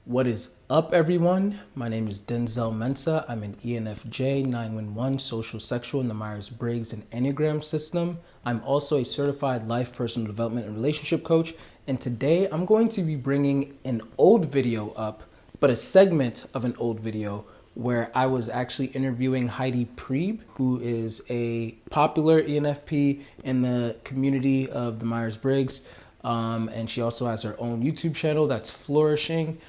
What is up, everyone? My name is Denzel Mensah. I'm an ENFJ 911 social sexual in the Myers-Briggs and Enneagram system. I'm also a certified life, personal development, and relationship coach. And today I'm going to be bringing an old video up, but a segment of an old video where I was actually interviewing Heidi Priebe, who is a popular ENFP in the community of the Myers-Briggs. And she also has her own YouTube channel that's flourishing.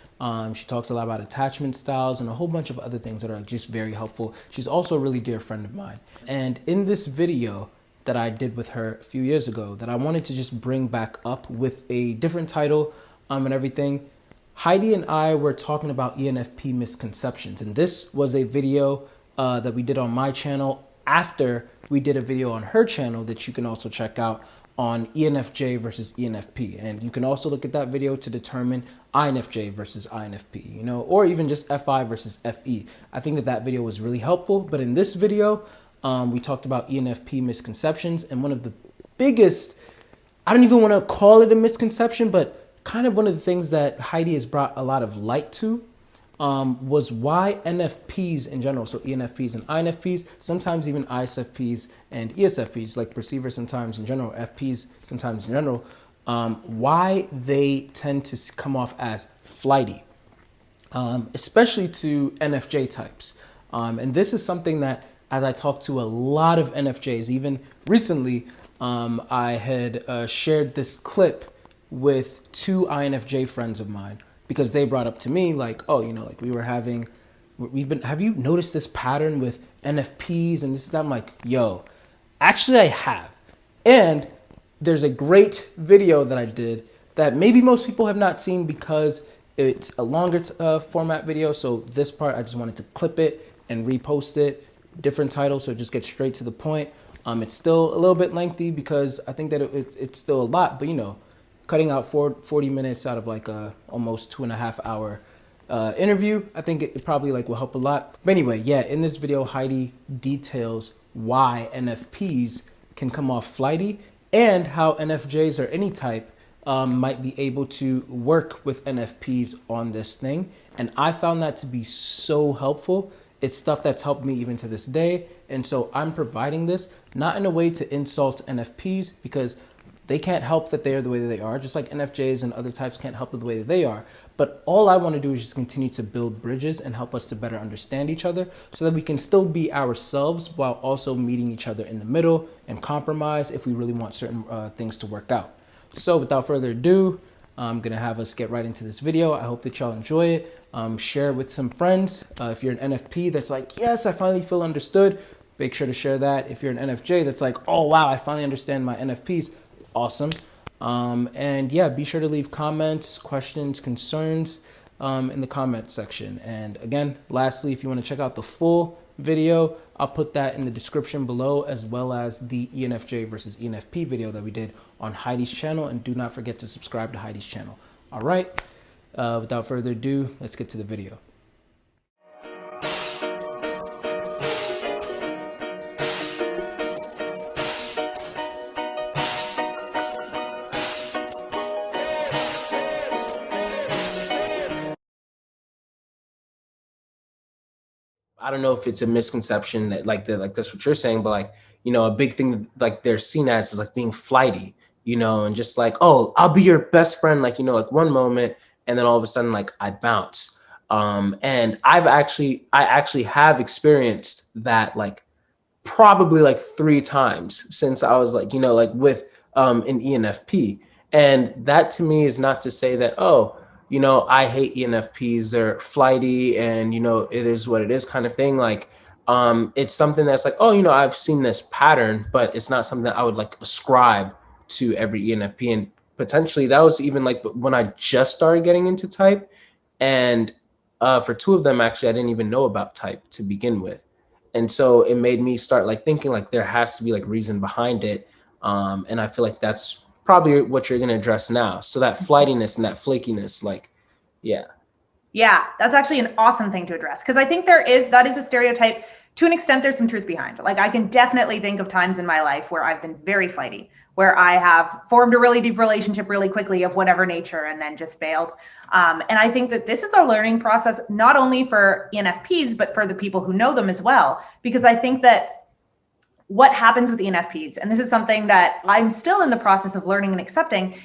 She talks a lot about attachment styles and a whole bunch of other things that are just very helpful. She's also a really dear friend of mine. And in this video that I did with her a few years ago that I wanted to just bring back up with a different title and everything, Heidi and I were talking about ENFP misconceptions. And this was a video that we did on my channel after we did a video on her channel that you can also check out on ENFJ versus ENFP. And you can also look at that video to determine INFJ versus INFP, or even just FI versus FE. I think that video was really helpful. But in this video, we talked about ENFP misconceptions. And one of the biggest, I don't even want to call it a misconception, but kind of one of the things that Heidi has brought a lot of light to was why NFPs in general, so ENFPs and INFPs, sometimes even ISFPs and ESFPs, like perceivers sometimes in general, FPs sometimes in general, why they tend to come off as flighty, especially to NFJ types. And this is something that, as I talked to a lot of NFJs, even recently, I had shared this clip with two INFJ friends of mine, because they brought up to me like, oh, like have you noticed this pattern with NFPs and this and that? I'm like, yo, actually I have. And there's a great video that I did that maybe most people have not seen because it's a longer format video. So this part, I just wanted to clip it and repost it, different title, so it just gets straight to the point. It's still a little bit lengthy because I think that it's still a lot, but cutting out 40 minutes out of like a almost 2.5 hour interview, I think it probably will help a lot. But anyway, yeah, in this video, Heidi details why NFPs can come off flighty and how NFJs or any type might be able to work with NFPs on this thing. And I found that to be so helpful. It's stuff that's helped me even to this day. And so I'm providing this not in a way to insult NFPs, because they can't help that they are the way that they are, just like NFJs and other types can't help the way that they are. But all I want to do is just continue to build bridges and help us to better understand each other so that we can still be ourselves while also meeting each other in the middle and compromise if we really want certain things to work out. So without further ado, I'm going to have us get right into this video. I hope that y'all enjoy it. Share it with some friends. If you're an NFP that's like, yes, I finally feel understood, make sure to share that. If you're an NFJ that's like, oh, wow, I finally understand my NFPs, awesome. And yeah, be sure to leave comments, questions, concerns in the comment section. And again, lastly, if you want to check out the full video, I'll put that in the description below, as well as the ENFJ versus ENFP video that we did on Heidi's channel. And do not forget to subscribe to Heidi's channel. All right, without further ado, let's get to the video. I don't know if it's a misconception that that's what you're saying, but a big thing they're seen as is being flighty, and just oh, I'll be your best friend, one moment, and then all of a sudden I bounce. And I actually have experienced that probably 3 times since I was with an ENFP. And that to me is not to say that, oh, I hate ENFPs, they're flighty and, it is what it is kind of thing. It's something that's oh, I've seen this pattern, but it's not something that I would ascribe to every ENFP. And potentially that was even when I just started getting into type. And for 2 of them, actually, I didn't even know about type to begin with. And so it made me start thinking there has to be reason behind it. And I feel that's probably what you're going to address now. So that flightiness and that flakiness, yeah. Yeah, that's actually an awesome thing to address, because I think that is a stereotype. To an extent, there's some truth behind it. Like, I can definitely think of times in my life where I've been very flighty, where I have formed a really deep relationship really quickly of whatever nature and then just failed. And I think that this is a learning process, not only for ENFPs, but for the people who know them as well, because I think that what happens with ENFPs, and this is something that I'm still in the process of learning and accepting,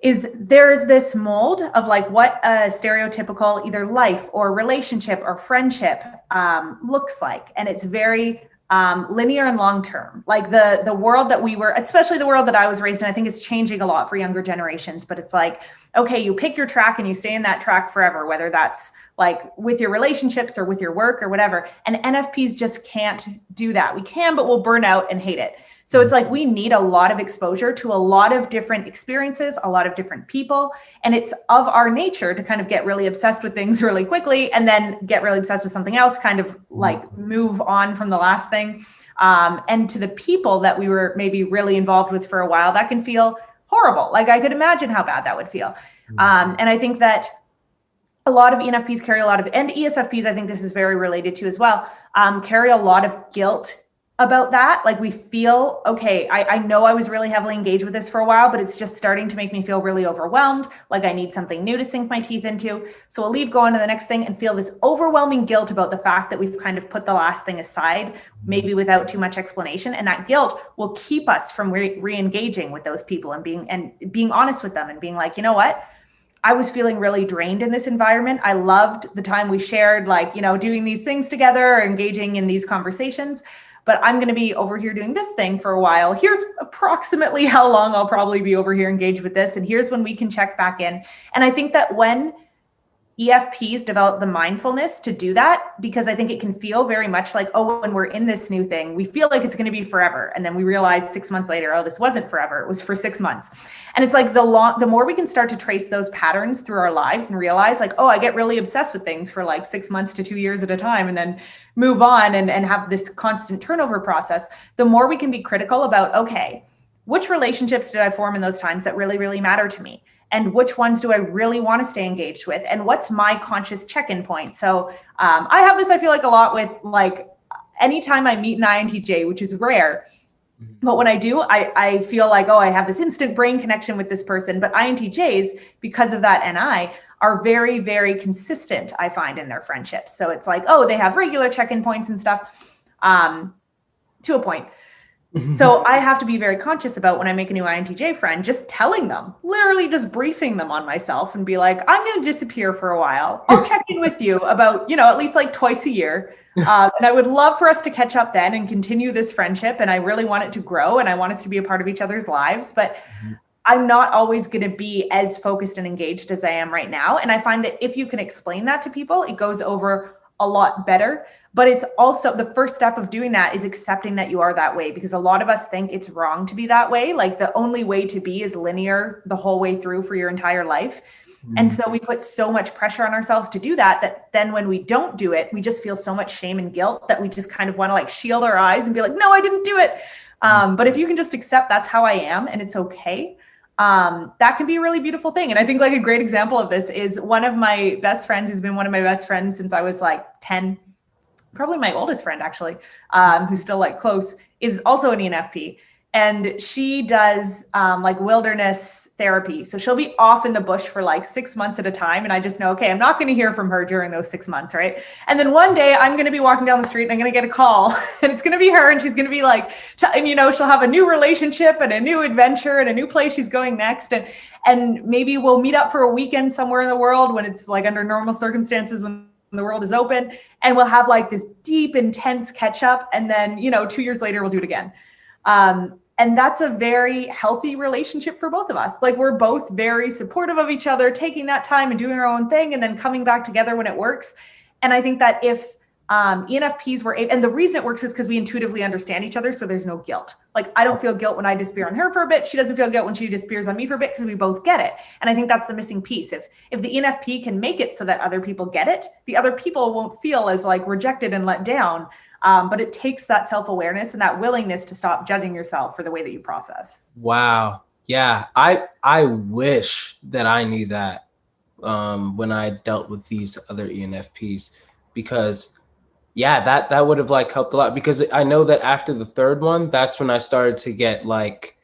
is there's this mold of like what a stereotypical either life or relationship or friendship looks like. And it's very linear and long term. Like the world that we were, especially the world that I was raised in, I think it's changing a lot for younger generations, but it's like, okay, you pick your track and you stay in that track forever, whether that's like with your relationships or with your work or whatever. And NFPs just can't do that. We can, but we'll burn out and hate it. So it's like we need a lot of exposure to a lot of different experiences, a lot of different people. And it's of our nature to kind of get really obsessed with things really quickly and then get really obsessed with something else, kind of like move on from the last thing. And to the people that we were maybe really involved with for a while, that can feel horrible. Like, I could imagine how bad that would feel. And I think that a lot of ENFPs carry a lot of, and ESFPs, I think this is very related to as well, carry a lot of guilt about that. Like, we feel, okay, I know I was really heavily engaged with this for a while, but it's just starting to make me feel really overwhelmed. Like, I need something new to sink my teeth into. So we'll leave, go on to the next thing, and feel this overwhelming guilt about the fact that we've kind of put the last thing aside, maybe without too much explanation. And that guilt will keep us from re-engaging with those people and being honest with them and being like, you know what? I was feeling really drained in this environment. I loved the time we shared, like, you know, doing these things together or engaging in these conversations, but I'm going to be over here doing this thing for a while. Here's approximately how long I'll probably be over here engaged with this. And here's when we can check back in. And I think that when EFPs develop the mindfulness to do that, because I think it can feel very much like, oh, when we're in this new thing, we feel like it's going to be forever. And then we realize 6 months later, oh, this wasn't forever. It was for 6 months. And it's like the more we can start to trace those patterns through our lives and realize like, oh, I get really obsessed with things for like 6 months to 2 years at a time and then move on and have this constant turnover process, the more we can be critical about, okay, which relationships did I form in those times that really, really matter to me? And which ones do I really want to stay engaged with? And what's my conscious check-in point? So I have this, I feel like, a lot with like anytime I meet an INTJ, which is rare. But when I do, I feel like, oh, I have this instant brain connection with this person. But INTJs, because of that NI, are very, very consistent, I find, in their friendships. So it's like, oh, they have regular check-in points and stuff to a point. So I have to be very conscious about when I make a new INTJ friend, just telling them, literally just briefing them on myself and be like, I'm going to disappear for a while. I'll check in with you about, at least like twice a year. And I would love for us to catch up then and continue this friendship. And I really want it to grow and I want us to be a part of each other's lives. But I'm not always going to be as focused and engaged as I am right now. And I find that if you can explain that to people, it goes over a lot better. But it's also the first step of doing that is accepting that you are that way, because a lot of us think it's wrong to be that way. Like, the only way to be is linear the whole way through for your entire life. And so we put so much pressure on ourselves to do that, that then when we don't do it, we just feel so much shame and guilt that we just kind of want to like shield our eyes and be like, no, I didn't do it. But if you can just accept that's how I am and it's okay, that can be a really beautiful thing. And I think like a great example of this is one of my best friends, who's been one of my best friends since I was like 10, probably my oldest friend actually, who's still like close, is also an ENFP. And she does like wilderness therapy. So she'll be off in the bush for like 6 months at a time. And I just know, okay, I'm not going to hear from her during those 6 months, right? And then one day I'm going to be walking down the street and I'm going to get a call and it's going to be her. And she's going to be like, and she'll have a new relationship and a new adventure and a new place she's going next. And maybe we'll meet up for a weekend somewhere in the world when it's like under normal circumstances, when the world is open, and we'll have like this deep, intense catch up. And then, 2 years later, we'll do it again. And that's a very healthy relationship for both of us. Like, we're both very supportive of each other, taking that time and doing our own thing and then coming back together when it works. And I think that if ENFPs were, and the reason it works is because we intuitively understand each other. So there's no guilt. Like, I don't feel guilt when I disappear on her for a bit. She doesn't feel guilt when she disappears on me for a bit, because we both get it. And I think that's the missing piece. If the ENFP can make it so that other people get it, the other people won't feel as like rejected and let down. But it takes that self-awareness and that willingness to stop judging yourself for the way that you process. Wow. Yeah. I wish that I knew that when I dealt with these other ENFPs, because yeah, that would have like helped a lot, because I know that after the third one, that's when I started to get like,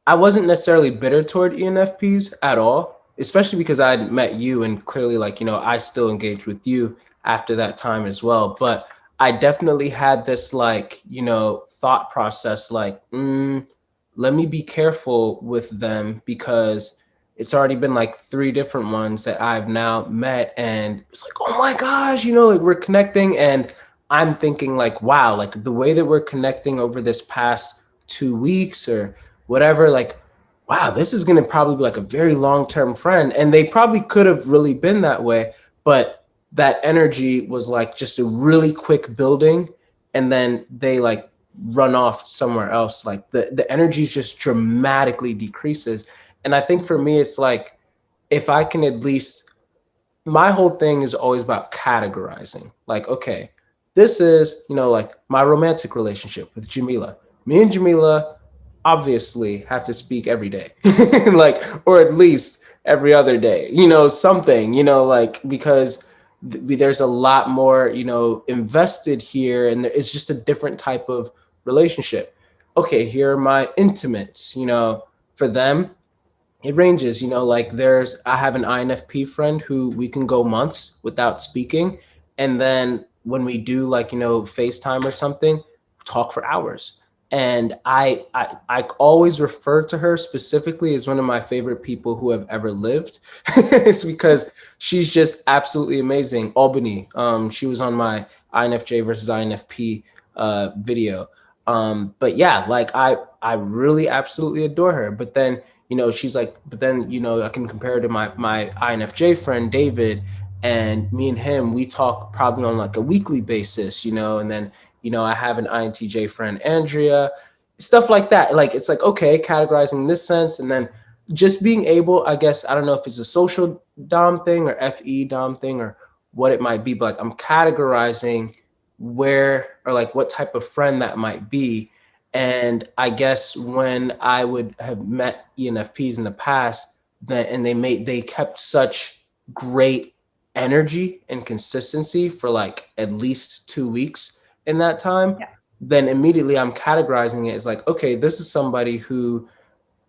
I wasn't necessarily bitter toward ENFPs at all, especially because I had met you and clearly, like, I still engaged with you after that time as well. But I definitely had this, like, thought process, like, let me be careful with them, because it's already been like three different ones that I've now met. And it's like, oh my gosh, like we're connecting. And I'm thinking, like, wow, like the way that we're connecting over this past 2 weeks or whatever, like, wow, this is going to probably be like a very long-term friend. And they probably could have really been that way, but that energy was like just a really quick building, and then they like run off somewhere else. Like the energy just dramatically decreases. And I think for me, it's like, if I can at least, my whole thing is always about categorizing. Like, okay, this is, like my romantic relationship with Jamila. Me and Jamila obviously have to speak every day, like, or at least every other day, something, like, because there's a lot more, invested here, and it's just a different type of relationship. Okay, here are my intimates, for them it ranges, like I have an INFP friend who we can go months without speaking. And then when we do, like, FaceTime or something, talk for hours. And I always refer to her specifically as one of my favorite people who have ever lived. It's because she's just absolutely amazing. Albany, she was on my INFJ versus INFP video. But yeah, like I really absolutely adore her. But then she's like, but then, I can compare her to my INFJ friend, David, and me and him, we talk probably on like a weekly basis, and then, I have an INTJ friend, Andrea, stuff like that. Like, it's like, okay, categorizing in this sense. And then just being able, I guess, I don't know if it's a social dom thing or FE dom thing or what it might be, but like I'm categorizing where, or like what type of friend that might be. And I guess when I would have met ENFPs in the past, and they kept such great energy and consistency for like at least 2 weeks in that time, Yeah. then immediately I'm categorizing it as like, okay, this is somebody who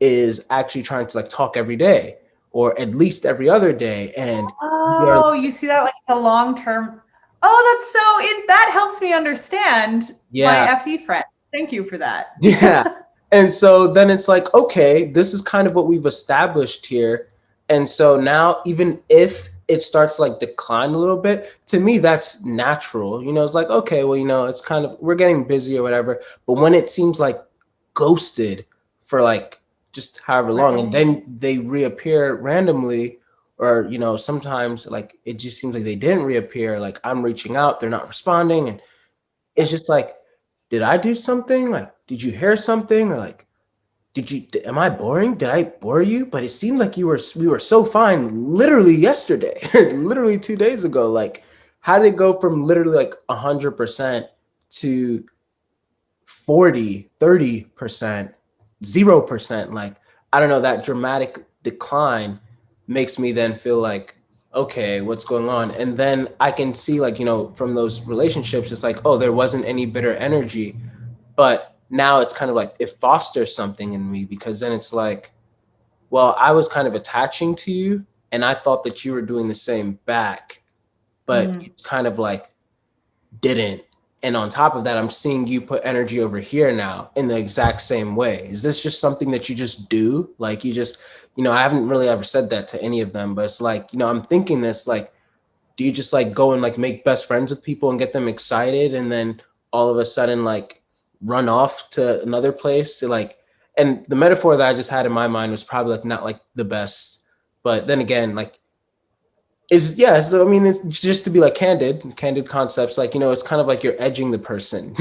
is actually trying to like talk every day or at least every other day. And Oh, you see that like the long term. Oh, that helps me understand my yeah, FE friend. Thank you for that. yeah. And so then it's like, okay, this is kind of what we've established here. And so now, even if it starts to like decline a little bit, to me, that's natural. It's like, okay, well, it's kind of, we're getting busy or whatever. But when it seems like ghosted for like just however long, and then they reappear randomly, or, sometimes like it just seems like they didn't reappear, like I'm reaching out, they're not responding. And it's just like, did I do something? Like, did you hear something? Or like, am I boring? Did I bore you? But it seemed like we were so fine literally yesterday, literally 2 days ago. Like, how did it go from literally like 100% to 40, 30%, 0%? Like, I don't know, that dramatic decline makes me then feel like, okay, what's going on? And then I can see, like, from those relationships, it's like, oh, there wasn't any bitter energy. But now it's kind of like it fosters something in me, because then it's like, well, I was kind of attaching to you and I thought that you were doing the same back, but you kind of like didn't. And on top of that, I'm seeing you put energy over here now in the exact same way. Is this just something that you just do? Like, you just, I haven't really ever said that to any of them, but it's like, I'm thinking this, like, do you just like go and like make best friends with people and get them excited, and then all of a sudden like run off to another place to like, and the metaphor that I just had in my mind was probably like not like the best, but then again, like, I mean, it's just to be like candid concepts, like, it's kind of like you're edging the person.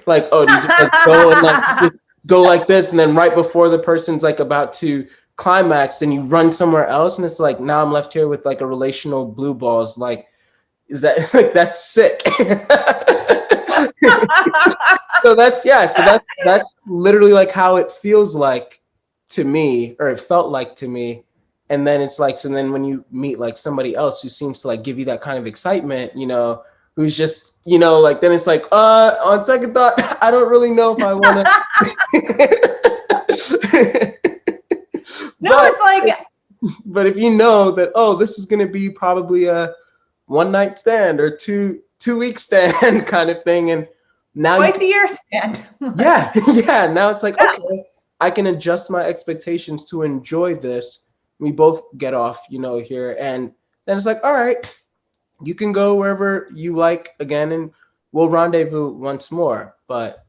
like, oh, do you just like go and like just go like this, and then right before the person's like about to climax, then you run somewhere else, and it's like, now I'm left here with like a relational blue balls. Like, is that like, that's sick? So that's literally like how it feels like to me, or it felt like to me. And then it's like, so then when you meet like somebody else who seems to like give you that kind of excitement, you know, who's just, you know, like, then it's like, on second thought, I don't really know if I want to. No, it's like, but if you know that, oh, this is going to be probably a one night stand or two-week stand kind of thing. And now twice a year stand. yeah. Yeah. Now it's like, Yeah. okay, I can adjust my expectations to enjoy this. We both get off, you know, here. And then it's like, all right, you can go wherever you like again, and we'll rendezvous once more. But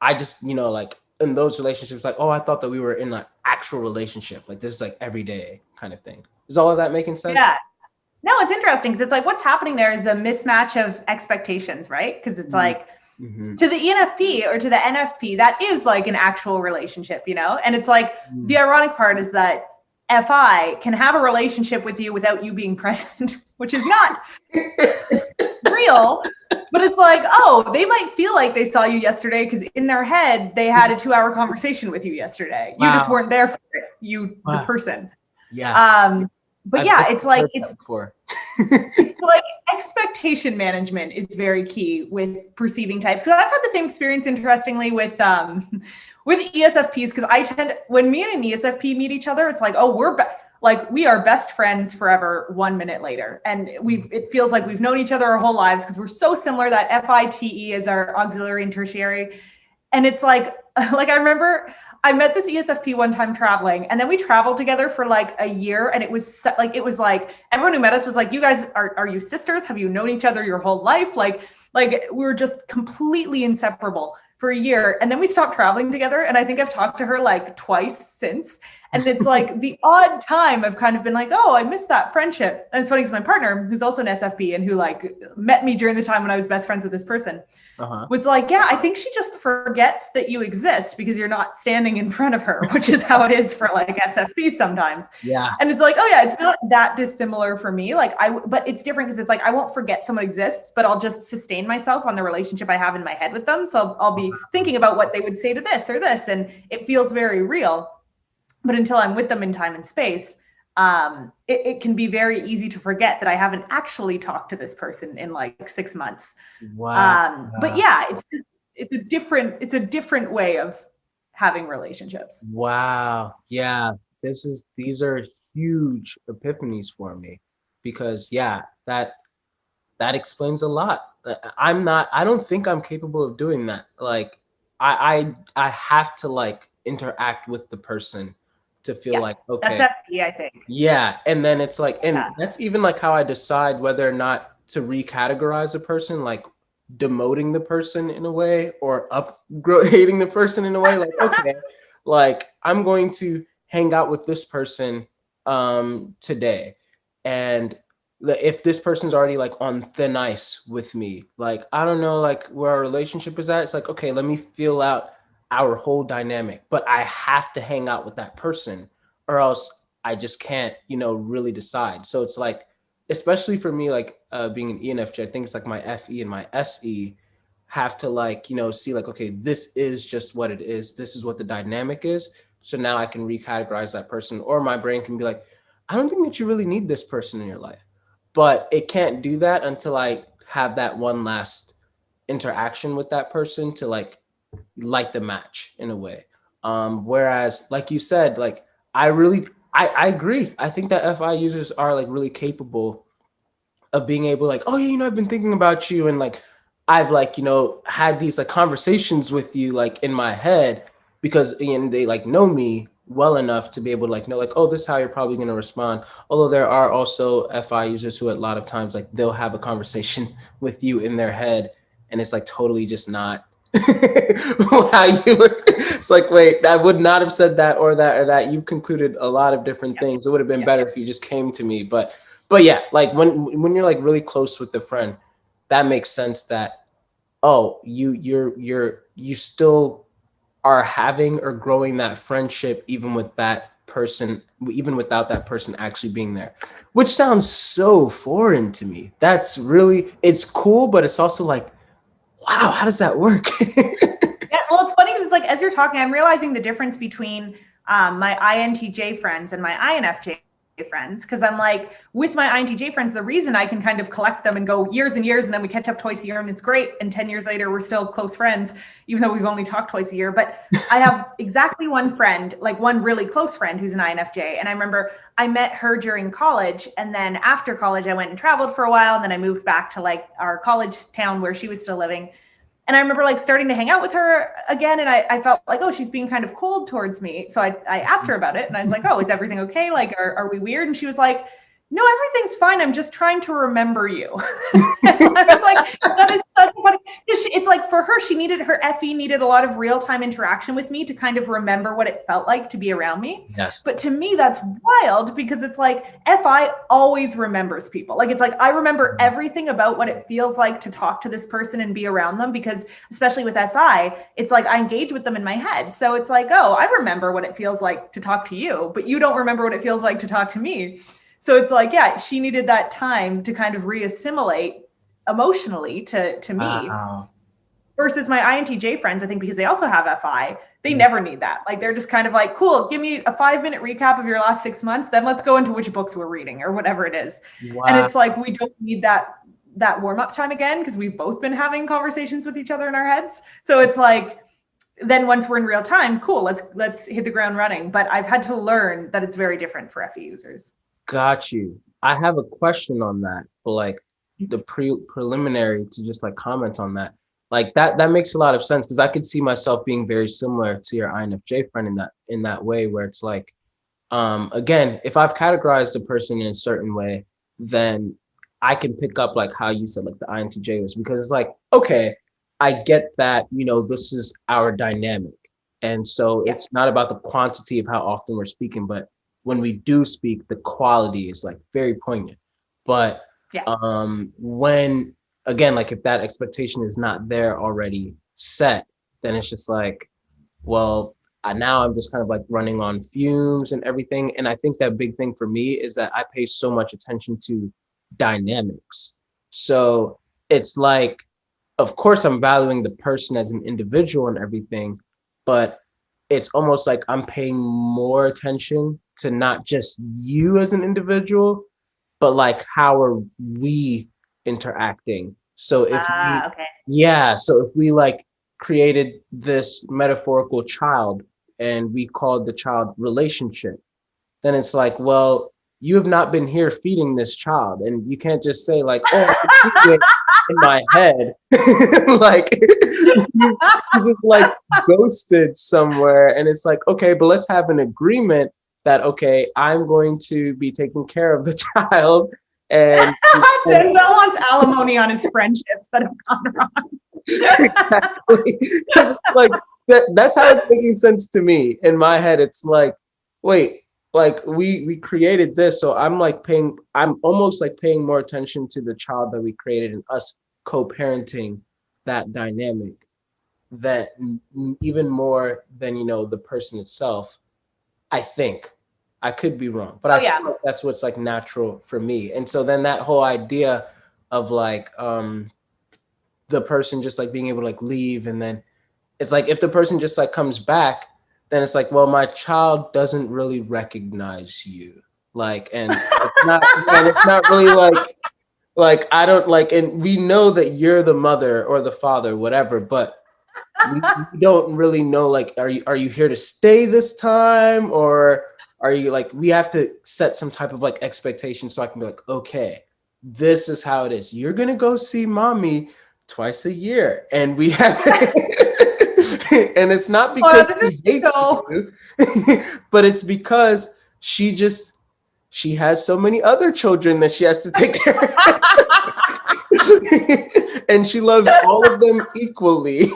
I just, you know, like in those relationships, like, oh, I thought that we were in an actual relationship. Like this is like every day kind of thing. Is all of that making sense? Yeah. No, it's interesting because it's like what's happening there is a mismatch of expectations, right? Because it's like to the ENFP or to the NFP, that is like an actual relationship, you know? And it's like the ironic part is that FI can have a relationship with you without you being present, which is not real. But it's like, oh, they might feel like they saw you yesterday because in their head, they had a 2-hour conversation with you yesterday. Wow. You just weren't there for it, the person. Yeah. But yeah, it's like, it's like expectation management is very key with perceiving types. Because I've had the same experience, interestingly, with ESFPs. Because I tend, when me and an ESFP meet each other, it's like, oh, we are best friends forever 1 minute later. And it feels like we've known each other our whole lives because we're so similar. That FITE is our auxiliary and tertiary. And it's like I remember I met this ESFP one time traveling, and then we traveled together for like a year. And it was like everyone who met us was like, you guys are you sisters? Have you known each other your whole life? Like we were just completely inseparable for a year. And then we stopped traveling together. And I think I've talked to her like twice since. And it's like the odd time I've kind of been like, oh, I missed that friendship. And it's funny because my partner, who's also an SFP and who like met me during the time when I was best friends with this person, was like, yeah, I think she just forgets that you exist because you're not standing in front of her, which is how it is for like SFPs sometimes. Yeah. And it's like, oh yeah, it's not that dissimilar for me. Like but it's different because it's like, I won't forget someone exists, but I'll just sustain myself on the relationship I have in my head with them. So I'll be thinking about what they would say to this or this, and it feels very real. But until I'm with them in time and space, it can be very easy to forget that I haven't actually talked to this person in like 6 months. Wow. But yeah, it's a different way of having relationships. Wow. Yeah. These are huge epiphanies for me because yeah, that explains a lot. I don't think I'm capable of doing that. Like I have to like interact with the person to feel like, okay. That's FP, I think. Yeah. And then it's like, and that's even like how I decide whether or not to recategorize a person, like demoting the person in a way or upgrading the person in a way. Like, okay, like I'm going to hang out with this person today. And if this person's already like on thin ice with me, like, I don't know, like where our relationship is at, it's like, okay, let me feel out our whole dynamic, but I have to hang out with that person or else I just can't, you know, really decide. So it's like, especially for me, like being an ENFJ, I think it's like my FE and my SE have to like, you know, see like, okay, this is just what it is. This is what the dynamic is. So now I can recategorize that person, or my brain can be like, I don't think that you really need this person in your life, but it can't do that until I have that one last interaction with that person to like light the match in a way. Whereas like you said, like I agree. I think that FI users are like really capable of being able like, oh yeah, you know, I've been thinking about you. And like, I've like, you know, had these like conversations with you like in my head because they like know me well enough to be able to like know like, oh, this is how you're probably going to respond. Although there are also FI users who a lot of times like they'll have a conversation with you in their head and it's like totally just not how you were. It's like, wait, I would not have said that or that or that. You've concluded a lot of different things. It would have been better if you just came to me. But yeah, like when you're like really close with a friend, that makes sense that, oh, you still are having or growing that friendship even with that person, even without that person actually being there, which sounds so foreign to me. That's really, it's cool, but it's also like, wow, how does that work? Yeah, well, it's funny because it's like, as you're talking, I'm realizing the difference between my INTJ friends and my INFJ friends, because I'm like, with my INTJ friends, the reason I can kind of collect them and go years and years, and then we catch up twice a year and it's great, and 10 years later we're still close friends, even though we've only talked twice a year. But I have exactly one friend, like one really close friend who's an INFJ, and I remember I met her during college, and then after college I went and traveled for a while, and then I moved back to like our college town where she was still living. And I remember like starting to hang out with her again. And I felt like, oh, she's being kind of cold towards me. So I asked her about it, and I was like, oh, is everything okay? Like, are we weird? And she was like, no, everything's fine. I'm just trying to remember you. I was like, that is such funny. It's like for her, her FE needed a lot of real-time interaction with me to kind of remember what it felt like to be around me. Yes. But to me, that's wild, because it's like FI always remembers people. Like, it's like, I remember everything about what it feels like to talk to this person and be around them, because especially with SI, it's like I engage with them in my head. So it's like, oh, I remember what it feels like to talk to you, but you don't remember what it feels like to talk to me. So it's like, yeah, she needed that time to kind of re-assimilate emotionally to me. Wow. Versus my INTJ friends, I think because they also have FI, they never need that. Like, they're just kind of like, cool, give me a 5-minute recap of your last 6 months, then let's go into which books we're reading or whatever it is. Wow. And it's like, we don't need that warm-up time again, because we've both been having conversations with each other in our heads. So it's like, then once we're in real time, cool, let's hit the ground running. But I've had to learn that it's very different for FE users. Got you. I have a question on that, for like the preliminary to just like comment on that. Like that makes a lot of sense, because I could see myself being very similar to your INFJ friend in that way, where it's like, again, if I've categorized a person in a certain way, then I can pick up like how you said, like the INTJ was, because it's like, okay, I get that, this is our dynamic. And so it's not about the quantity of how often we're speaking, but when we do speak, the quality is like very poignant. But when, again, like if that expectation is not there already set, then it's just like, well, now I'm just kind of like running on fumes and everything. And I think that big thing for me is that I pay so much attention to dynamics. So it's like, of course, I'm valuing the person as an individual and everything, but it's almost like I'm paying more attention to not just you as an individual, but like how are we interacting? So if so if we like created this metaphorical child and we called the child relationship, then it's like, well, you have not been here feeding this child, and you can't just say like, oh, I can feed it in my head. Like you just like ghosted somewhere, and it's like, okay, but let's have an agreement that, okay, I'm going to be taking care of the child. And Denzel wants alimony on his friendships that have gone wrong. Exactly. Like that's how it's making sense to me. In my head, it's like, wait, like we created this, so I'm almost like paying more attention to the child that we created and us co-parenting that dynamic, that even more than the person itself. I think. I could be wrong, but I feel like that's what's like natural for me. And so then that whole idea of like the person just like being able to like leave, and then it's like if the person just like comes back, then it's like, well, my child doesn't really recognize you, like, and it's not really like I don't like, and we know that you're the mother or the father, whatever, but we don't really know, like, are you here to stay this time, or are you like, we have to set some type of like expectation so I can be like, okay, this is how it is. You're gonna go see mommy twice a year, and we have and it's not because she hates you, but it's because she has so many other children that she has to take care of. And she loves all of them equally.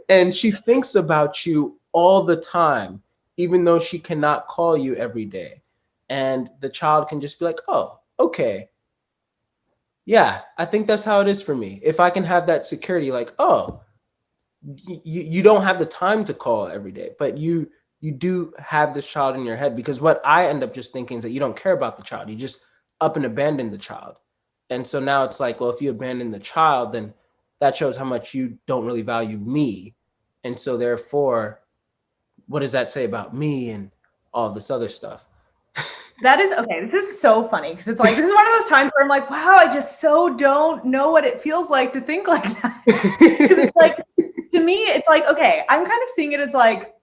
And she thinks about you all the time, even though she cannot call you every day. And the child can just be like, oh, okay. Yeah, I think that's how it is for me. If I can have that security, like, oh, you don't have the time to call every day, but you do have this child in your head, because what I end up just thinking is that you don't care about the child. You just up and abandon the child. And so now it's like, well, if you abandon the child, then that shows how much you don't really value me. And so therefore, what does that say about me and all this other stuff? That is okay. This is so funny because it's like, this is one of those times where I'm like, wow, I just so don't know what it feels like to think like that. Because it's like, to me, it's like, okay, I'm kind of seeing it as like,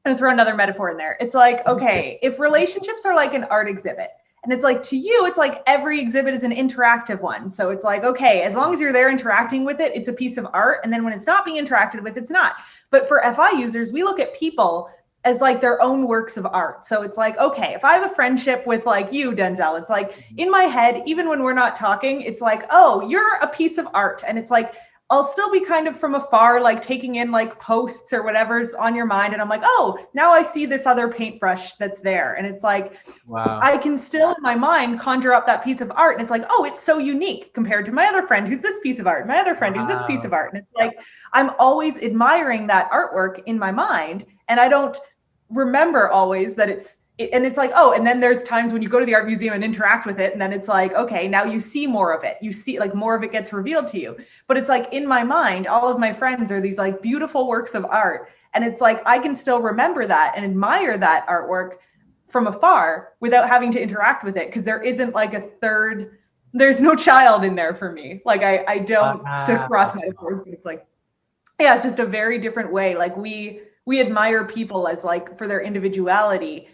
I'm gonna throw another metaphor in there. It's like, okay, if relationships are like an art exhibit, and it's like to you, it's like every exhibit is an interactive one. So it's like, okay, as long as you're there interacting with it, it's a piece of art. And then when it's not being interacted with, it's not. But for FI users, we look at people as like their own works of art. So it's like, okay, if I have a friendship with like you, Denzel, it's like in my head, even when we're not talking, it's like, oh, you're a piece of art. And it's like, I'll still be kind of from afar, like taking in like posts or whatever's on your mind. And I'm like, oh, now I see this other paintbrush that's there. And it's like, Wow. I can still in my mind conjure up that piece of art. And it's like, oh, it's so unique compared to my other friend who's this piece of art, my other friend who's this piece of art. And it's like, I'm always admiring that artwork in my mind. And I don't remember always that and it's like, oh, and then there's times when you go to the art museum and interact with it. And then it's like, okay, now you see more of it. You see like more of it gets revealed to you. But it's like in my mind, all of my friends are these like beautiful works of art. And it's like, I can still remember that and admire that artwork from afar without having to interact with it. Because there isn't like there's no child in there for me. Like I don't, to cross metaphors, but it's like, yeah, it's just a very different way. Like we admire people as like for their individuality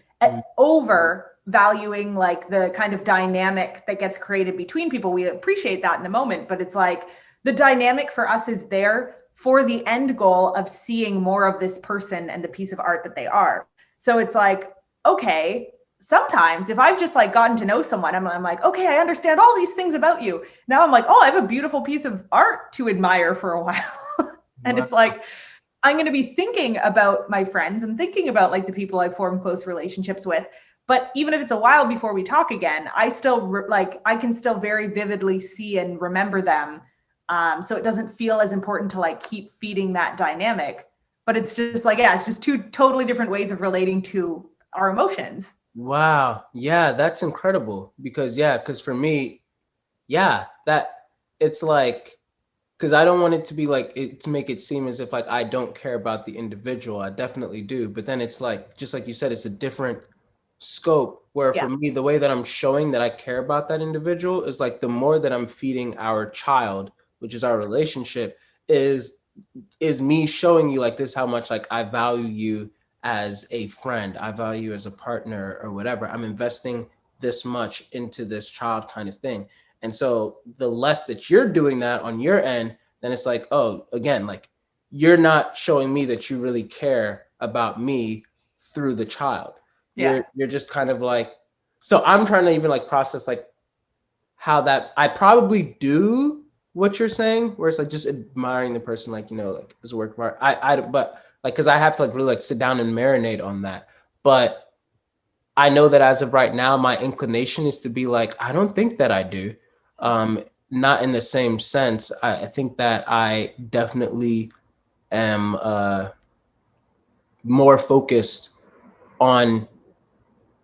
over valuing like the kind of dynamic that gets created between people. We appreciate that in the moment, but it's like the dynamic for us is there for the end goal of seeing more of this person and the piece of art that they are. So it's like, okay, sometimes if I've just like gotten to know someone, I'm like, okay, I understand all these things about you. Now I'm like, oh, I have a beautiful piece of art to admire for a while. And it's like, I'm going to be thinking about my friends and thinking about like the people I form close relationships with. But even if it's a while before we talk again, I still I can still very vividly see and remember them. So it doesn't feel as important to like keep feeding that dynamic. But it's just like, yeah, it's just two totally different ways of relating to our emotions. Wow. Yeah, that's incredible. Because for me, yeah, that it's like, because I don't want it to be like to make it seem as if like I don't care about the individual. I definitely do. But then it's like, just like you said, it's a different scope where for me, the way that I'm showing that I care about that individual is like the more that I'm feeding our child, which is our relationship, is me showing you like this, how much like I value you as a friend, I value you as a partner or whatever. I'm investing this much into this child kind of thing. And so the less that you're doing that on your end, then it's like, oh, again, like you're not showing me that you really care about me through the child. You're just kind of like, so I'm trying to even like process like how that I probably do what you're saying, where it's like just admiring the person, like, you know, like as a work of art. But like, cause I have to like really like sit down and marinate on that. But I know that as of right now, my inclination is to be like, I don't think that I do. Not in the same sense. I think that I definitely am more focused on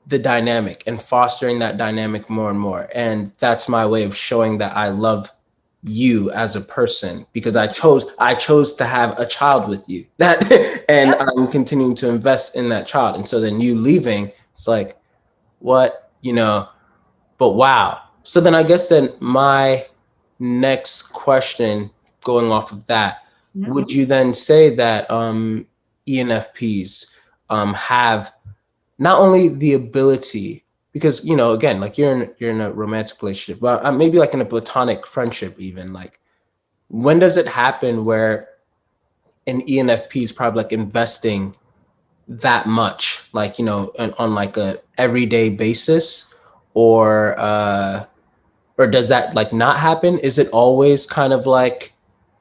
the dynamic and fostering that dynamic more and more. And that's my way of showing that I love you as a person, because I chose to have a child with you, and I'm continuing to invest in that child. And so then you leaving, it's like, what, you know, but wow. So then I guess then my next question, going off of that, would you then say that ENFPs have not only the ability, because, you know, again, like you're in a romantic relationship, but maybe like in a platonic friendship even, like when does it happen where an ENFP is probably like investing that much, like, you know, on like a everyday basis, or does that like not happen? Is it always kind of like,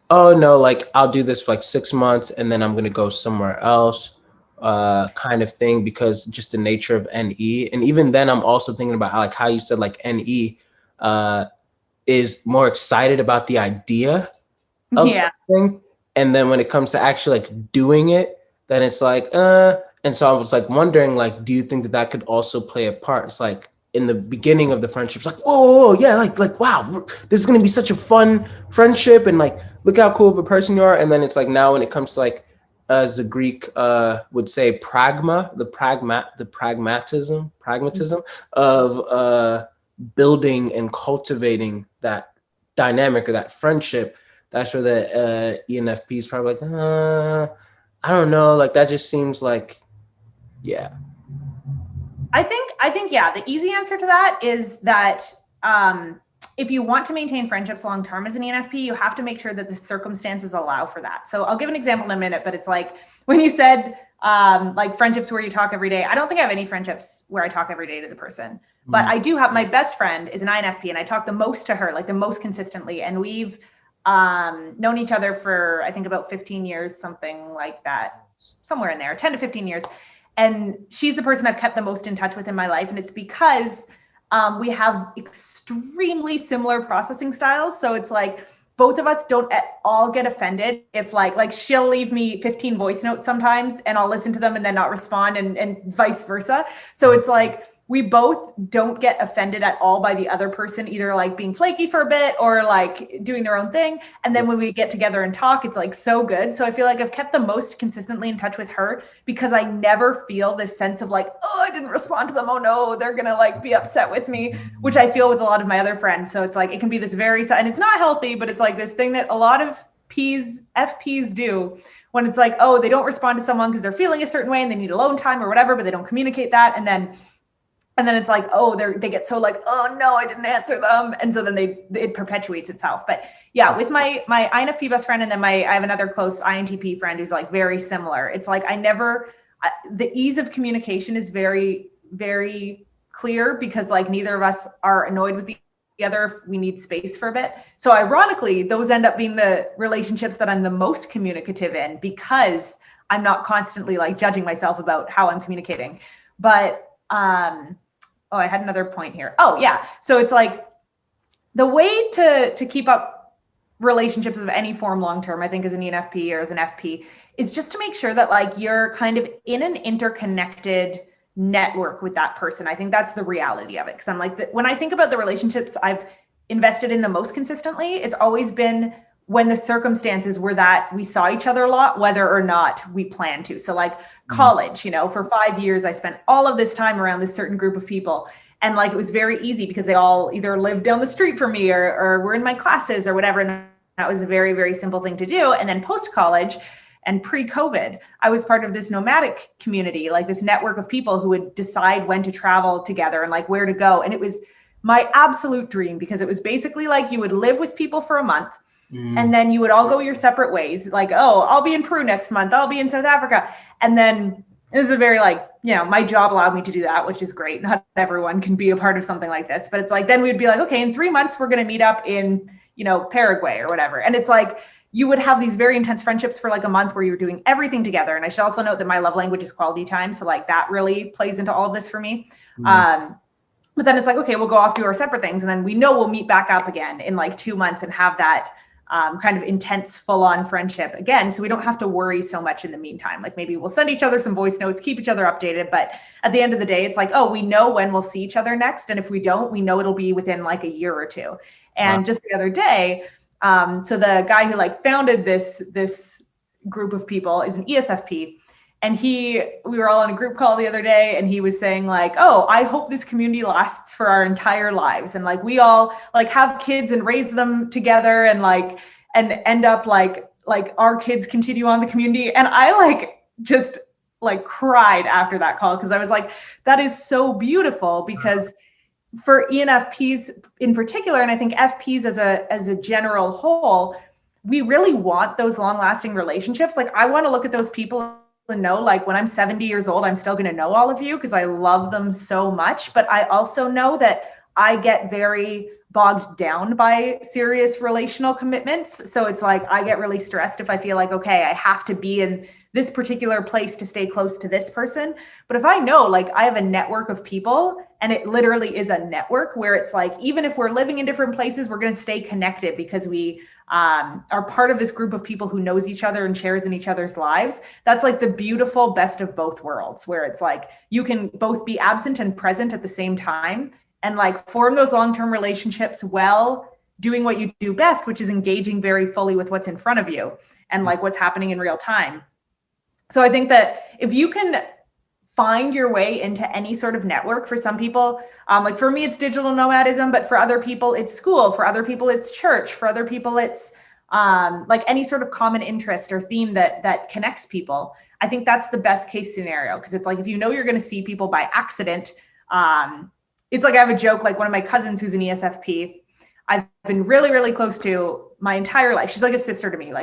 oh no, like I'll do this for like 6 months and then I'm going to go somewhere else, kind of thing, because just the nature of NE. And even then I'm also thinking about how you said like NE is more excited about the idea of something. And then when it comes to actually like doing it, then it's like, and so I was like wondering, like, do you think that could also play a part? It's like in the beginning of the friendship, it's like, whoa, yeah, like, wow, this is going to be such a fun friendship. And like, look how cool of a person you are. And then it's like, now when it comes to like as the Greek would say, pragmatism of building and cultivating that dynamic or that friendship. That's where the ENFP is probably like, I don't know, like that just seems like, yeah. I think, yeah, the easy answer to that is that if you want to maintain friendships long term as an ENFP, you have to make sure that the circumstances allow for that. So I'll give an example in a minute, but it's like when you said like friendships where you talk every day. I don't think I have any friendships where I talk every day to the person, but I do have my best friend is an INFP, and I talk the most to her, like the most consistently. And we've known each other for, I think, about 15 years, something like that, somewhere in there, 10 to 15 years. And she's the person I've kept the most in touch with in my life. And it's because we have extremely similar processing styles. So it's like both of us don't at all get offended if like she'll leave me 15 voice notes sometimes and I'll listen to them and then not respond, and vice versa. So it's like we both don't get offended at all by the other person, either like being flaky for a bit or like doing their own thing. And then when we get together and talk, it's like so good. So I feel like I've kept the most consistently in touch with her because I never feel this sense of like, oh, I didn't respond to them. Oh no, they're going to like be upset with me, which I feel with a lot of my other friends. So it's like, it can be this very, and it's not healthy, but it's like this thing that a lot of FPs do when it's like, oh, they don't respond to someone because they're feeling a certain way and they need alone time or whatever, but they don't communicate that. And then it's like, oh, they get so like, oh no, I didn't answer them. And so then it perpetuates itself. But yeah, with my INFP best friend, and then I have another close INTP friend who's like very similar. It's like, the ease of communication is very, very clear because like neither of us are annoyed with the other if we need space for a bit. So ironically, those end up being the relationships that I'm the most communicative in because I'm not constantly like judging myself about how I'm communicating. But I had another point here. Oh yeah. So it's like the way to keep up relationships of any form long-term, I think as an ENFP or as an FP, is just to make sure that like you're kind of in an interconnected network with that person. I think that's the reality of it. Cause I'm like, when I think about the relationships I've invested in the most consistently, it's always been when the circumstances were that we saw each other a lot, whether or not we planned to. So like college, for 5 years, I spent all of this time around this certain group of people. And like, it was very easy because they all either lived down the street from me or were in my classes or whatever. And that was a very, very simple thing to do. And then post-college and pre-COVID, I was part of this nomadic community, like this network of people who would decide when to travel together and like where to go. And it was my absolute dream because it was basically like you would live with people for a month. And then you would all go your separate ways. Like, oh, I'll be in Peru next month. I'll be in South Africa. And then this is a very like, my job allowed me to do that, which is great. Not everyone can be a part of something like this, but it's like, then we'd be like, okay, in 3 months, we're going to meet up in, Paraguay or whatever. And it's like, you would have these very intense friendships for like a month where you're doing everything together. And I should also note that my love language is quality time. So like that really plays into all of this for me. But then it's like, okay, we'll go off to our separate things. And then we know we'll meet back up again in like 2 months and have that kind of intense, full-on friendship again. So we don't have to worry so much in the meantime. Like maybe we'll send each other some voice notes, keep each other updated. But at the end of the day, it's like, oh, we know when we'll see each other next. And if we don't, we know it'll be within like a year or two. And just the other day, so the guy who like founded this group of people is an ESFP. And we were all on a group call the other day, and he was saying like, oh, I hope this community lasts for our entire lives. And like, we all like have kids and raise them together and like, and end up like our kids continue on the community. And I like just like cried after that call. Cause I was like, that is so beautiful because for ENFPs in particular, and I think FPs as a general whole, we really want those long lasting relationships. Like I want to look at those people and know like when I'm 70 years old, I'm still going to know all of you because I love them so much. But I also know that I get very bogged down by serious relational commitments. So it's like, I get really stressed if I feel like, okay, I have to be in this particular place to stay close to this person. But if I know, like I have a network of people and it literally is a network where it's like, even if we're living in different places, we're going to stay connected because we are part of this group of people who knows each other and shares in each other's lives. That's like the beautiful best of both worlds, where it's like you can both be absent and present at the same time and like form those long-term relationships while doing what you do best, which is engaging very fully with what's in front of you and like what's happening in real time. So I think that if you can find your way into any sort of network, for some people, like for me, it's digital nomadism, but for other people, it's school. For other people, it's church. For other people, it's like any sort of common interest or theme that connects people. I think that's the best case scenario, because it's like, if you know you're going to see people by accident, it's like, I have a joke, like one of my cousins who's an ESFP, I've been really, really close to my entire life. She's like a sister to me.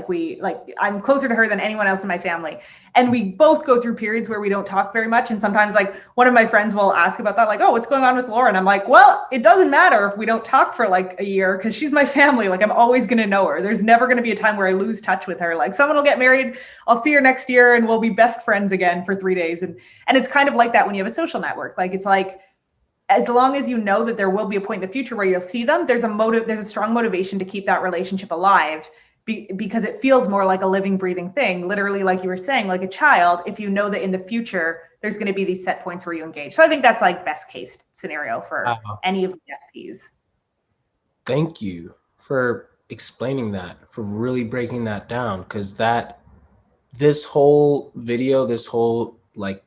I'm closer to her than anyone else in my family. And we both go through periods where we don't talk very much. And sometimes like one of my friends will ask about that, like, oh, what's going on with Laura? And I'm like, well, it doesn't matter if we don't talk for like a year, because she's my family. Like, I'm always going to know her. There's never going to be a time where I lose touch with her. Like, someone will get married, I'll see her next year and we'll be best friends again for 3 days. And it's kind of like that when you have a social network. Like, it's like, as long as you know that there will be a point in the future where you'll see them, there's a strong motivation to keep that relationship alive, because it feels more like a living, breathing thing. Literally, like you were saying, like a child, if you know that in the future, there's going to be these set points where you engage. So I think that's like best case scenario for any of the FPs. Thank you for explaining that, for really breaking that down, because this whole video, this whole like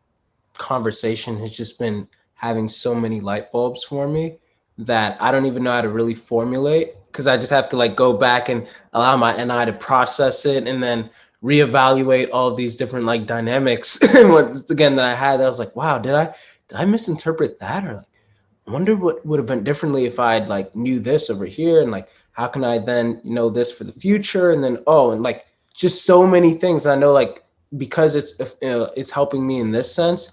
conversation has just been having so many light bulbs for me that I don't even know how to really formulate, because I just have to like go back and allow my NI to process it and then reevaluate all of these different like dynamics. And once again that I had, I was like, wow, did I misinterpret that? Or like, I wonder what would have been differently if I'd like knew this over here, and like, how can I then know this for the future? And then, and like just so many things. I know, like, because it's helping me in this sense,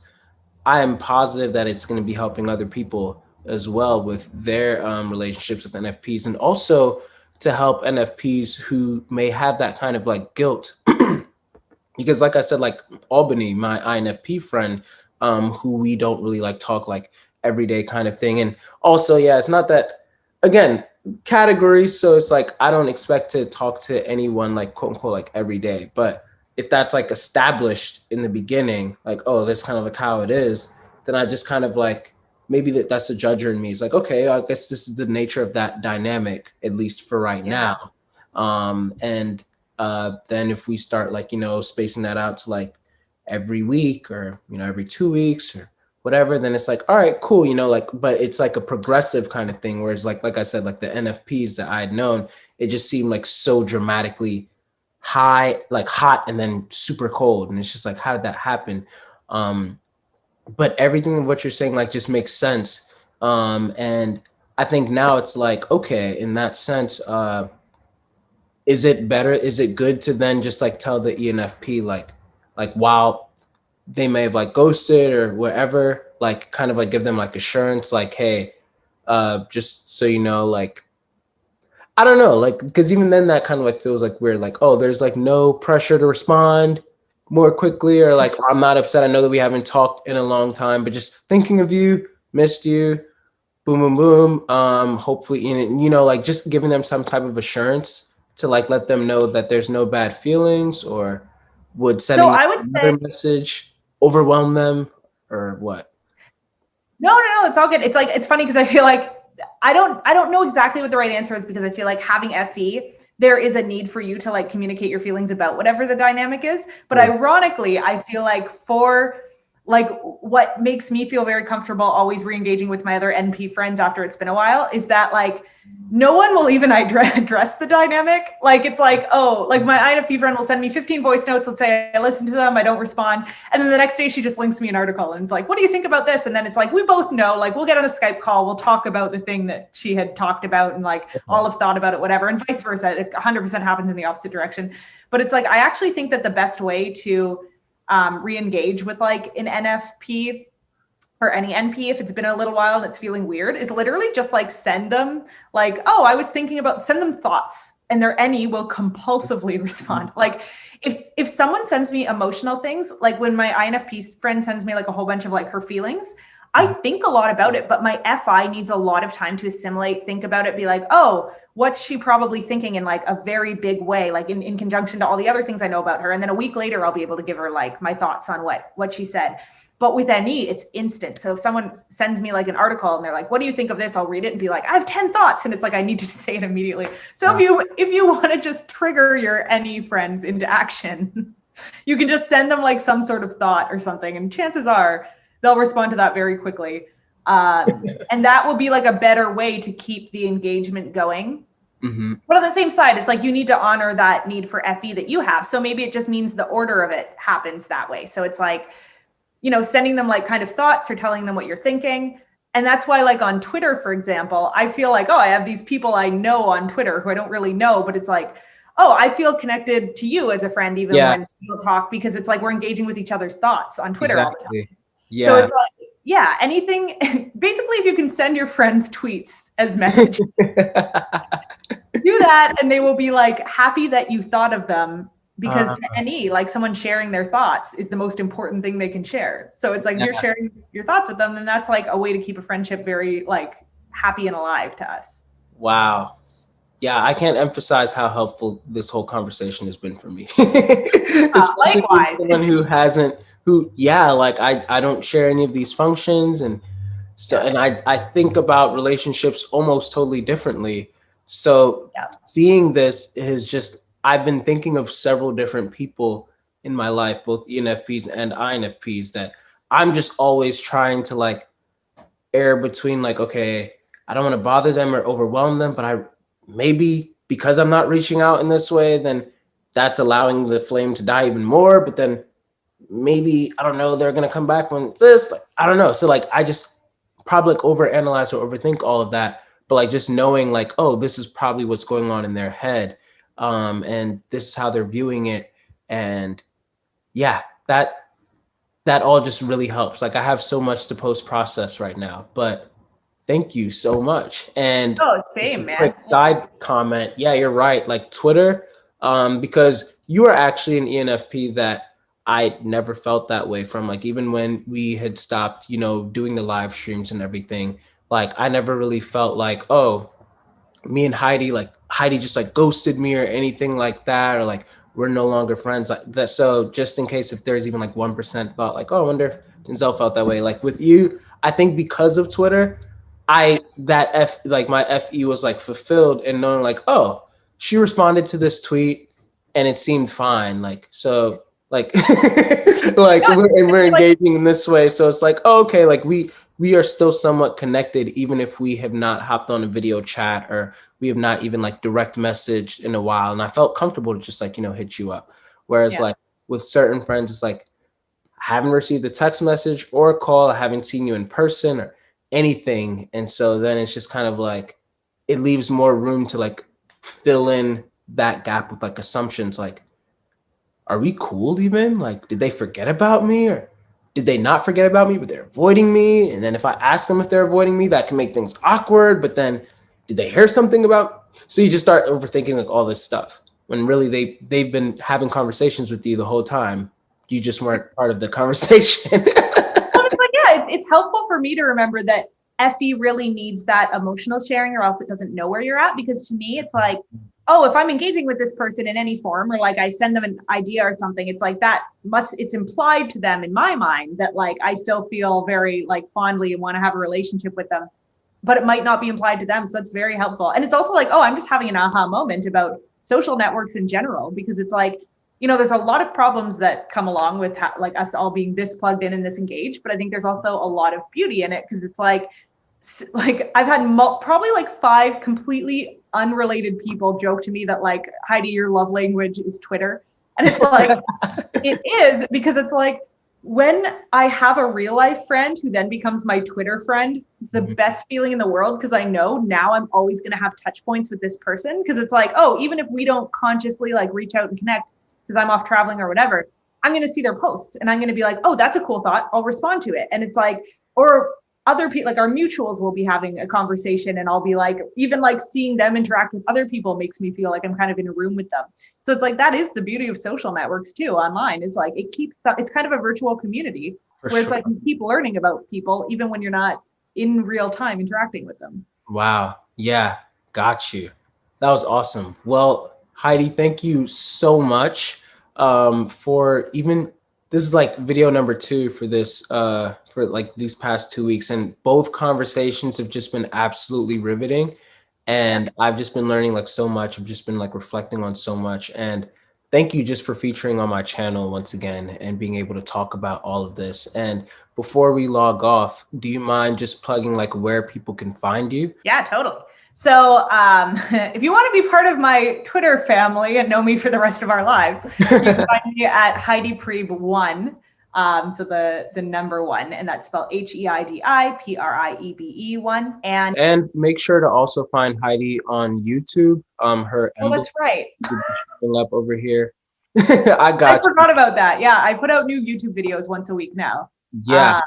I am positive that it's going to be helping other people as well with their relationships with NFPs, and also to help NFPs who may have that kind of like guilt. Because like I said, like Albany, my INFP friend, who we don't really like talk like everyday kind of thing. And also, yeah, it's not that, again, categories. So it's like, I don't expect to talk to anyone like quote unquote like every day. But if that's like established in the beginning, like, oh, that's kind of like how it is, then I just kind of like, maybe that's the judger in me. It's like, okay, I guess this is the nature of that dynamic, at least for right now. And then if we start like, spacing that out to like every week or, every 2 weeks or whatever, then it's like, all right, cool, like, but it's like a progressive kind of thing. Whereas like I said, like the NFPs that I had known, it just seemed like so dramatically high, like hot and then super cold. And it's just like, how did that happen? But everything what you're saying, like, just makes sense. And I think now it's like, okay, in that sense, is it good to then just like tell the ENFP, like while they may have like ghosted or whatever, like kind of like give them like assurance, like, hey, just so you know, like, I don't know, like, because even then that kind of like feels like weird, like, oh, there's like no pressure to respond more quickly, or like, I'm not upset, I know that we haven't talked in a long time, but just thinking of you, missed you, boom, boom, boom. Hopefully, like just giving them some type of assurance to like let them know that there's no bad feelings, or would sending another message overwhelm them, or what? No, it's all good. It's like, it's funny because I feel like I don't know exactly what the right answer is, because I feel like having FE, there is a need for you to like communicate your feelings about whatever the dynamic is. But ironically, I feel like for like what makes me feel very comfortable always re-engaging with my other NP friends after it's been a while is that like no one will even address the dynamic. Like, it's like, oh, like my INFP friend will send me 15 voice notes. Let's say I listen to them, I don't respond. And then the next day she just links me an article and it's like, what do you think about this? And then it's like, we both know, like, we'll get on a Skype call. We'll talk about the thing that she had talked about and like all have thought about it, whatever, and vice versa. It 100% happens in the opposite direction. But it's like, I actually think that the best way to re-engage with like an NFP or any NP, if it's been a little while and it's feeling weird, is literally just like send them like, oh, I was thinking about, send them thoughts, and their NE will compulsively respond. Like if someone sends me emotional things, like when my INFP friend sends me like a whole bunch of like her feelings, I think a lot about it, but my FI needs a lot of time to assimilate, think about it, be like, oh, what's she probably thinking in like a very big way, like in conjunction to all the other things I know about her. And then a week later, I'll be able to give her like my thoughts on what she said. But with NE, it's instant. So if someone sends me like an article and they're like, what do you think of this? I'll read it and be like, I have 10 thoughts. And it's like, I need to say it immediately. So if you want to just trigger your NE friends into action, You can just send them like some sort of thought or something, and chances are they'll respond to that very quickly. And that will be like a better way to keep the engagement going. Mm-hmm. But on the same side, it's like you need to honor that need for FE that you have. So maybe it just means the order of it happens that way. So it's like, you know, sending them like kind of thoughts or telling them what you're thinking. And that's why, like on Twitter, for example, I feel like, oh, I have these people I know on Twitter who I don't really know, but it's like, oh, I feel connected to you as a friend, even when we don't talk, because it's like we're engaging with each other's thoughts on Twitter all the time. Yeah. So it's like, yeah, anything, basically, if you can send your friends tweets as messages, do that, and they will be like happy that you thought of them, because NE, like someone sharing their thoughts is the most important thing they can share. So it's like you're sharing your thoughts with them, and that's like a way to keep a friendship very like happy and alive to us. Wow. Yeah, I can't emphasize how helpful this whole conversation has been for me. Likewise. Someone like I don't share any of these functions, and so and I think about relationships almost totally differently. So seeing this is just, I've been thinking of several different people in my life, both ENFPs and INFPs, that I'm just always trying to like err between like, okay, I don't want to bother them or overwhelm them, but I maybe because I'm not reaching out in this way, then that's allowing the flame to die even more. But then maybe, I don't know, they're going to come back when this, like, I don't know. So like, I just probably like overanalyze or overthink all of that. But like just knowing like, oh, this is probably what's going on in their head. And this is how they're viewing it. And yeah, that all just really helps. Like I have so much to post process right now, but thank you so much. And same, man. Quick side comment. Yeah, you're right. Like Twitter, because you are actually an ENFP that I never felt that way from. Like even when we had stopped, doing the live streams and everything, like I never really felt like, oh, me and Heidi just like ghosted me or anything like that, or like we're no longer friends like that. So just in case if there's even like 1% thought like, oh, I wonder if Denzel felt that way. Like with you, I think because of Twitter, my FE was like fulfilled and knowing like, oh, she responded to this tweet and it seemed fine. Like, so like, we're engaging in this way. So it's like, oh, okay, like we are still somewhat connected, even if we have not hopped on a video chat or we have not even like direct messaged in a while. And I felt comfortable to just like, hit you up. Whereas like with certain friends, it's like, I haven't received a text message or a call. I haven't seen you in person or anything. And so then it's just kind of like, it leaves more room to like fill in that gap with like assumptions. Like, are we cool even? Like, did they forget about me or did they not forget about me, but they're avoiding me? And then if I ask them if they're avoiding me, that can make things awkward. But then did they hear something about? So you just start overthinking like all this stuff when really they've been having conversations with you the whole time. You just weren't part of the conversation. Well, it's like, yeah, it's helpful for me to remember that FE really needs that emotional sharing or else it doesn't know where you're at. Because to me, it's like, oh, if I'm engaging with this person in any form, or like I send them an idea or something, it's like it's implied to them in my mind that like I still feel very like fondly and want to have a relationship with them, but it might not be implied to them. So that's very helpful. And it's also like, oh, I'm just having an aha moment about social networks in general, because it's like, there's a lot of problems that come along with like us all being this plugged in and this engaged, but I think there's also a lot of beauty in it, because it's like I've had probably like 5 completely unrelated people joke to me that like, Heidi, your love language is Twitter. And it's like, it is, because it's like, when I have a real life friend who then becomes my Twitter friend, it's the best feeling in the world, because I know now I'm always going to have touch points with this person. Because it's like, oh, even if we don't consciously like reach out and connect because I'm off traveling or whatever, I'm going to see their posts and I'm going to be like, oh, that's a cool thought, I'll respond to it. And it's like, or other people, like our mutuals will be having a conversation and I'll be like, even like seeing them interact with other people makes me feel like I'm kind of in a room with them. So it's like, that is the beauty of social networks too, online, is like, it's kind of a virtual community where it's like you keep learning about people even when you're not in real time interacting with them. Wow. Yeah. Got you. That was awesome. Well, Heidi, thank you so much for even, this is like video number 2 for this, for like these past 2 weeks. And both conversations have just been absolutely riveting. And I've just been learning like so much. I've just been like reflecting on so much. And thank you just for featuring on my channel once again and being able to talk about all of this. And before we log off, do you mind just plugging like where people can find you? Yeah, totally. So if you want to be part of my Twitter family and know me for the rest of our lives, you can find me at Heidi Priebe 1. So the number 1, and that's spelled HEIDI PRIEBE 1. And make sure to also find Heidi on YouTube. Her emblem that's right. will be showing up over here. I forgot about that. Yeah, I put out new YouTube videos once a week now. Yeah.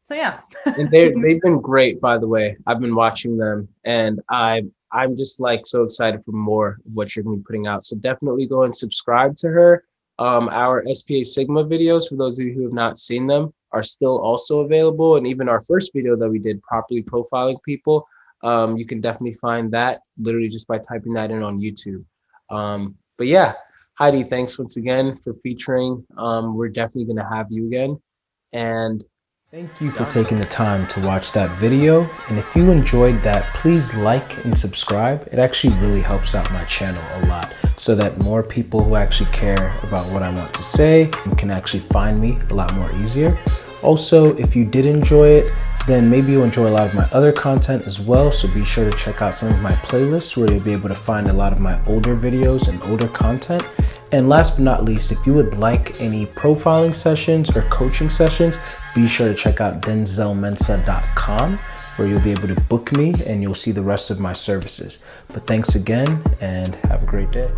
So yeah. And they've been great, by the way. I've been watching them, and I'm just like so excited for more of what you're gonna be putting out. So definitely go and subscribe to her. Our SPA Sigma videos, for those of you who have not seen them, are still also available. And even our first video that we did, properly profiling people, you can definitely find that literally just by typing that in on YouTube. But yeah, Heidi, thanks once again for featuring. We're definitely gonna have you again. And thank you for taking the time to watch that video. And if you enjoyed that, please like and subscribe. It actually really helps out my channel a lot, so that more people who actually care about what I want to say can actually find me a lot more easier. Also, if you did enjoy it, then maybe you'll enjoy a lot of my other content as well. So be sure to check out some of my playlists where you'll be able to find a lot of my older videos and older content. And last but not least, if you would like any profiling sessions or coaching sessions, be sure to check out denzelmensah.com, where you'll be able to book me and you'll see the rest of my services. But thanks again and have a great day.